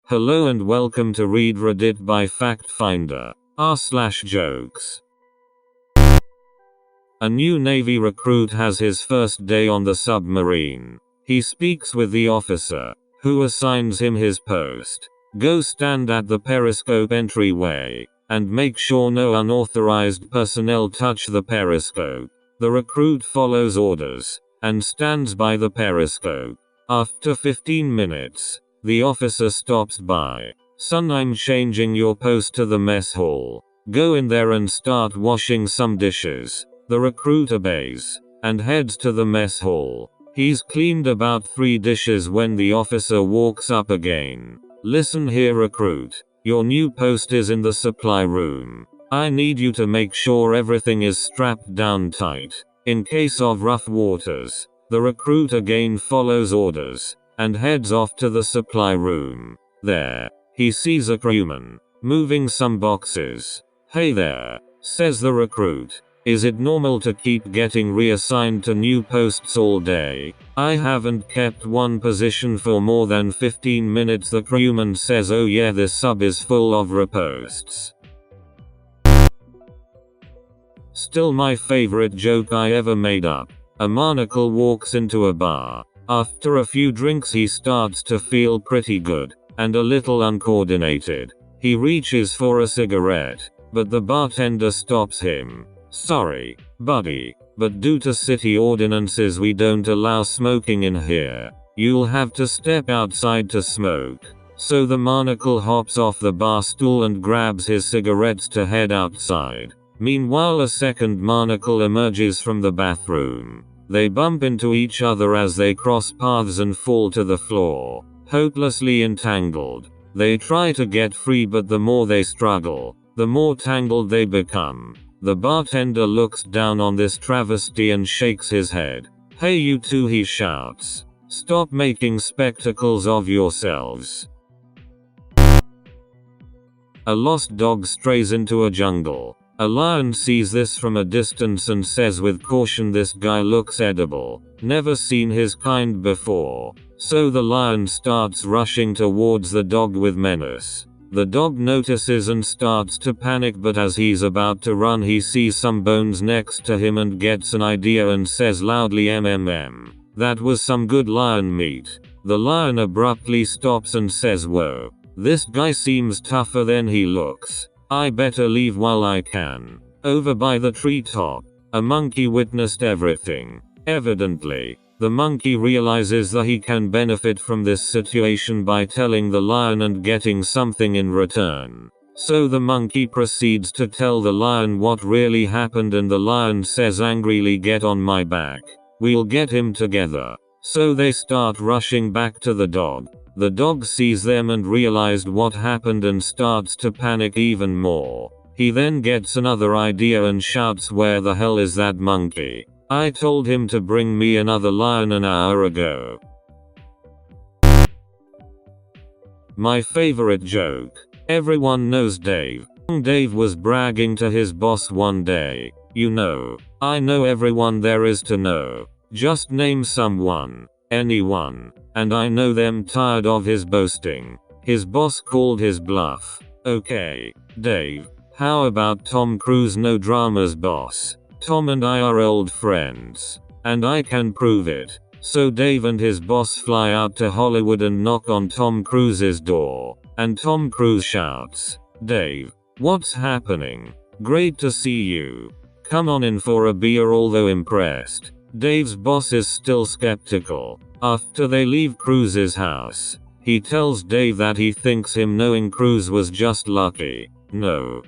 Hello and welcome to readreddit by FactFinder, r/jokes. A new Navy recruit has his first day on the submarine. He speaks with the officer, who assigns him his post. Go stand at the periscope entryway, and make sure no unauthorized personnel touch the periscope. The recruit follows orders, and stands by the periscope. After 15 minutes, the officer stops by. Son, I'm changing your post to the mess hall. Go in there and start washing some dishes. The recruit obeys, and heads to the mess hall. He's cleaned about 3 dishes when the officer walks up again. Listen here, recruit. Your new post is in the supply room. I need you to make sure everything is strapped down tight, in case of rough waters. The recruit again follows orders, and heads off to the supply room. There, he sees a crewman, moving some boxes. Hey there, says the recruit. Is it normal to keep getting reassigned to new posts all day? I haven't kept one position for more than 15 minutes. The crewman says, oh yeah, this sub is full of reposts. Still my favorite joke I ever made up. A monocle walks into a bar. After a few drinks he starts to feel pretty good, and a little uncoordinated. He reaches for a cigarette, but the bartender stops him. Sorry, buddy, but due to city ordinances we don't allow smoking in here. You'll have to step outside to smoke. So the monocle hops off the bar stool and grabs his cigarettes to head outside. Meanwhile, a second monocle emerges from the bathroom. They bump into each other as they cross paths and fall to the floor, hopelessly entangled. They try to get free, but the more they struggle, the more tangled they become. The bartender looks down on this travesty and shakes his head. Hey you two, he shouts. Stop making spectacles of yourselves. A lost dog strays into a jungle. A lion sees this from a distance and says with caution, this guy looks edible. Never seen his kind before. So the lion starts rushing towards the dog with menace. The dog notices and starts to panic, but as he's about to run he sees some bones next to him and gets an idea and says loudly, mmm. That was some good lion meat. The lion abruptly stops and says, whoa. This guy seems tougher than he looks. I better leave while I can. Over by the treetop, a monkey witnessed everything. Evidently, the monkey realizes that he can benefit from this situation by telling the lion and getting something in return. So the monkey proceeds to tell the lion what really happened, and the lion says angrily, get on my back. We'll get him together. So they start rushing back to the dog. The dog sees them and realized what happened and starts to panic even more. He then gets another idea and shouts, where the hell is that monkey? I told him to bring me another lion an hour ago. My favorite joke. Everyone knows Dave. Dave was bragging to his boss one day. You know, I know everyone there is to know. Just name someone. Anyone. And I know them. Tired of his boasting. His boss called his bluff. Okay, Dave, how about Tom Cruise? No dramas, boss. Tom and I are old friends. And I can prove it. So Dave and his boss fly out to Hollywood and knock on Tom Cruise's door. And Tom Cruise shouts, Dave, what's happening? Great to see you. Come on in for a beer. Although impressed, Dave's boss is still skeptical. After they leave Cruise's house, he tells Dave that he thinks him knowing Cruise was just lucky. No,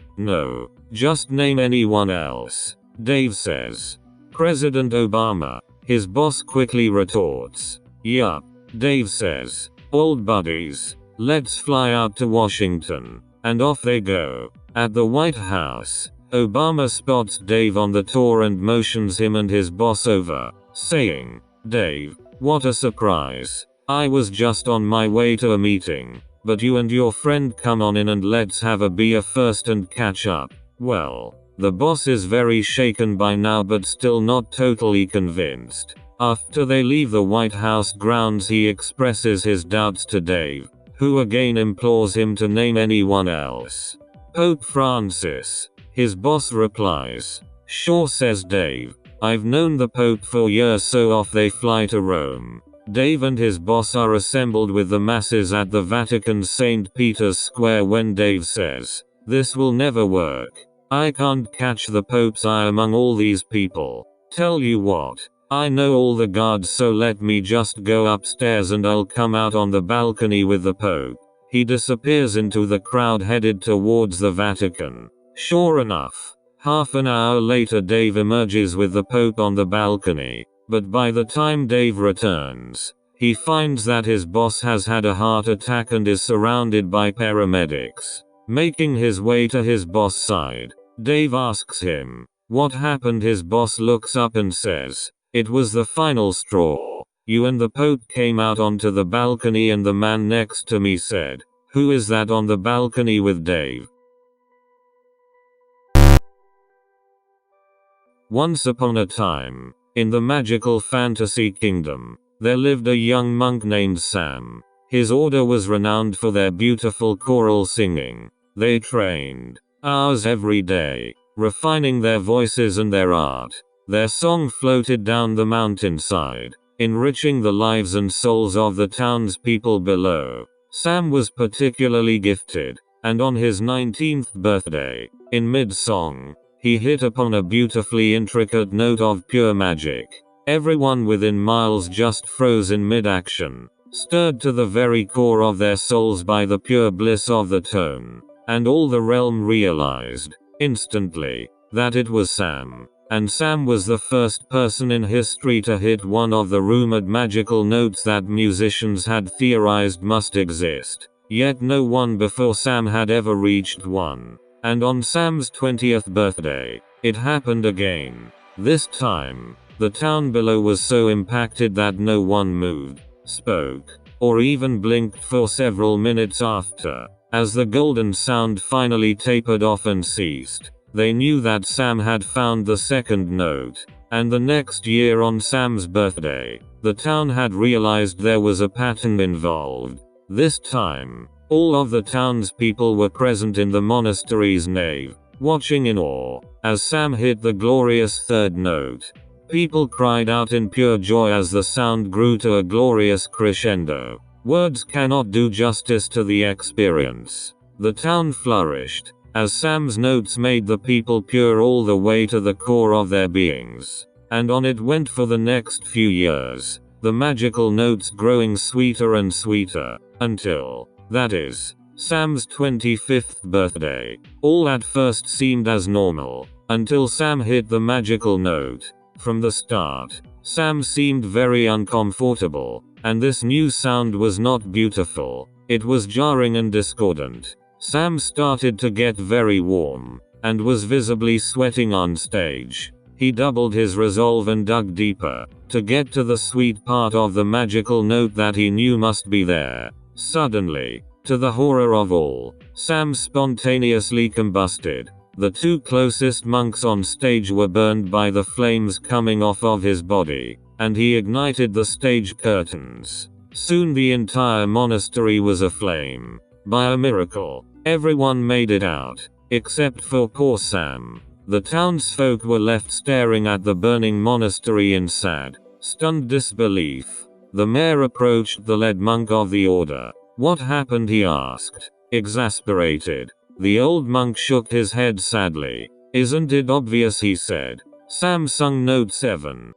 just name anyone else. Dave says, President Obama. His boss quickly retorts, yup. Dave says, old buddies, let's fly out to Washington. And off they go. At the White House, Obama spots Dave on the tour and motions him and his boss over, saying, Dave, what a surprise. I was just on my way to a meeting, but you and your friend come on in and let's have a beer first and catch up. Well, the boss is very shaken by now, but still not totally convinced. After they leave the White House grounds, he expresses his doubts to Dave, who again implores him to name anyone else. Pope Francis. His boss replies. Sure, says Dave. I've known the Pope for years, so off they fly to Rome. Dave and his boss are assembled with the masses at the Vatican's St. Peter's Square when Dave says, "This will never work. I can't catch the Pope's eye among all these people. Tell you what, I know all the guards, so let me just go upstairs and I'll come out on the balcony with the Pope." He disappears into the crowd headed towards the Vatican. Sure enough, half an hour later Dave emerges with the Pope on the balcony. But by the time Dave returns, he finds that his boss has had a heart attack and is surrounded by paramedics. Making his way to his boss' side, Dave asks him what happened. His boss looks up and says, "It was the final straw. You and the Pope came out onto the balcony and the man next to me said, 'Who is that on the balcony with Dave?'" Once upon a time, in the magical fantasy kingdom, there lived a young monk named Sam. His order was renowned for their beautiful choral singing. They trained hours every day, refining their voices and their art. Their song floated down the mountainside, enriching the lives and souls of the townspeople below. Sam was particularly gifted, and on his 19th birthday, in mid-song, he hit upon a beautifully intricate note of pure magic. Everyone within miles just froze in mid-action, stirred to the very core of their souls by the pure bliss of the tone. And all the realm realized, instantly, that it was Sam. And Sam was the first person in history to hit one of the rumored magical notes that musicians had theorized must exist. Yet no one before Sam had ever reached one. And on Sam's 20th birthday, it happened again. This time, the town below was so impacted that no one moved, spoke, or even blinked for several minutes after. As the golden sound finally tapered off and ceased, they knew that Sam had found the second note. And the next year on Sam's birthday, the town had realized there was a pattern involved. This time, all of the townspeople were present in the monastery's nave, watching in awe, as Sam hit the glorious third note. People cried out in pure joy as the sound grew to a glorious crescendo. Words cannot do justice to the experience. The town flourished, as Sam's notes made the people pure all the way to the core of their beings. And on it went for the next few years, the magical notes growing sweeter and sweeter, until, that is, Sam's 25th birthday. All at first seemed as normal, until Sam hit the magical note. From the start, Sam seemed very uncomfortable, and this new sound was not beautiful. It was jarring and discordant. Sam started to get very warm, and was visibly sweating on stage. He doubled his resolve and dug deeper, to get to the sweet part of the magical note that he knew must be there. Suddenly, to the horror of all, Sam spontaneously combusted. The two closest monks on stage were burned by the flames coming off of his body, and he ignited the stage curtains. Soon the entire monastery was aflame. By a miracle, everyone made it out, except for poor Sam. The townsfolk were left staring at the burning monastery in sad, stunned disbelief. The mayor approached the lead monk of the order. "What happened?" he asked, exasperated. The old monk shook his head sadly. "Isn't it obvious?" he said. Sam sung note 7.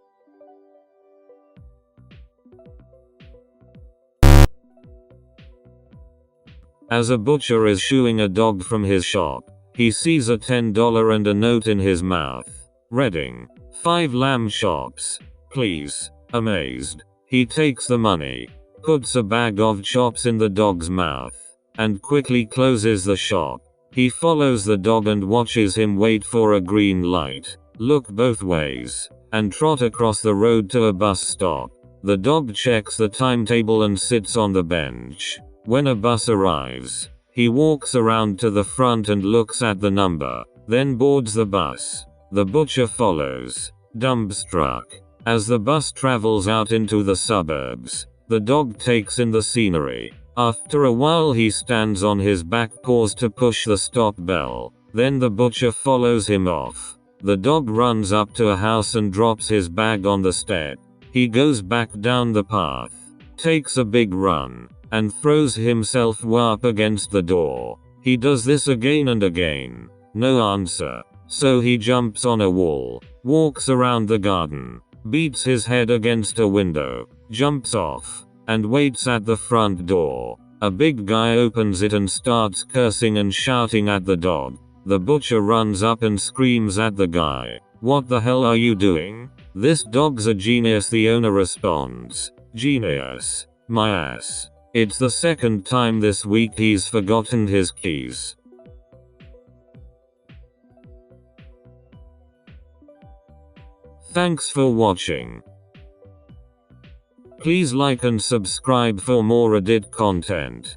As a butcher is shooing a dog from his shop, he sees a $10 and a note in his mouth. Reading, 5 lamb chops, please. Amazed, he takes the money, puts a bag of chops in the dog's mouth, and quickly closes the shop. He follows the dog and watches him wait for a green light, look both ways, and trot across the road to a bus stop. The dog checks the timetable and sits on the bench. When a bus arrives, he walks around to the front and looks at the number, then boards the bus. The butcher follows, dumbstruck. As the bus travels out into the suburbs, the dog takes in the scenery. After a while he stands on his back paws to push the stop bell. Then the butcher follows him off. The dog runs up to a house and drops his bag on the step. He goes back down the path, takes a big run, and throws himself way up against the door. He does this again and again. No answer. So he jumps on a wall, walks around the garden, beats his head against a window, jumps off, and waits at the front door. A big guy opens it and starts cursing and shouting at the dog. The butcher runs up and screams at the guy, "What the hell are you doing? This dog's a genius." The owner responds, "Genius? My ass. It's the second time this week he's forgotten his keys." Thanks for watching. Please like and subscribe for more Reddit content.